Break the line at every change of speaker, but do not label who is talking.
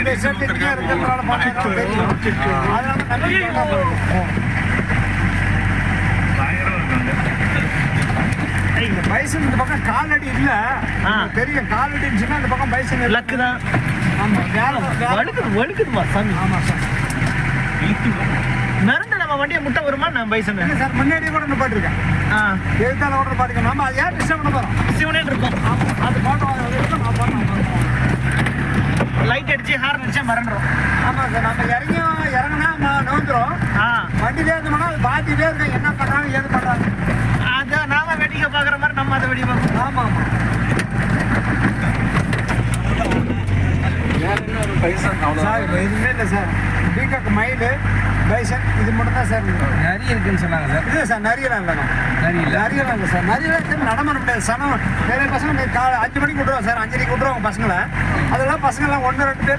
இந்த செட் இங்கே இருக்கிறதுனால பார்த்தா தெரியும். அதனால இந்த பைசன் இந்த பக்கம் காலடி இல்ல தெரியும். காலடி இருந்துச்சுன்னா இந்த பக்கம் பைசன்
லக்கு தான்.
ஆமா
வழுக்குதுமா சாமி.
ஆமா சார்.
மிரண்டு நம்ம வண்டியை முட்டை வருமா நான் பைசன்
இல்லை சார், முன்னாடியே கூட நிப்பாட்டிருக்கேன். எழுத்தால கூட பாட்டுக்கேன். நம்ம அதை ஏன் டிஸ்டர்ப் பண்ண போகிறோம்?
சிவனே இருக்கும்.
அது பாட்டோம் நான் பண்ணோம்.
லைட் அடிச்சு ஹார்ன் அடிச்சா மறந்துடும்.
ஆமாம் சார், நம்ம இறங்கினா நோந்துடும். வண்டியிலே இருந்தோம்னா அது பார்த்துட்டே இருக்கேன், என்ன பண்ணுறாங்க ஏது பண்ணுறாங்க.
அதான் நாம வேடிக்கை பார்க்குற மாதிரி நம்ம அதை வெடி பார்க்கணும்.
ஆமாம் ஆமாம். சார் எதுவுமே இல்லை சார். பீகாக் மயிலு பைசன் இது மட்டும் தான் சார்.
நிறைய இருக்குன்னு சொன்னாங்க சார்.
இல்லை சார், நரியெல்லாம் இல்லை. நரியெல்லாம் இல்லை சார். நரியெல்லாம் நடமாட முடியாது. சனம் நிறைய பசங்க 5 மணிக்கு விட்ருவோம் சார். 5:30 விட்ருவாங்க பசங்களை. அதெல்லாம் பசங்கள்லாம் 1-2 பேர்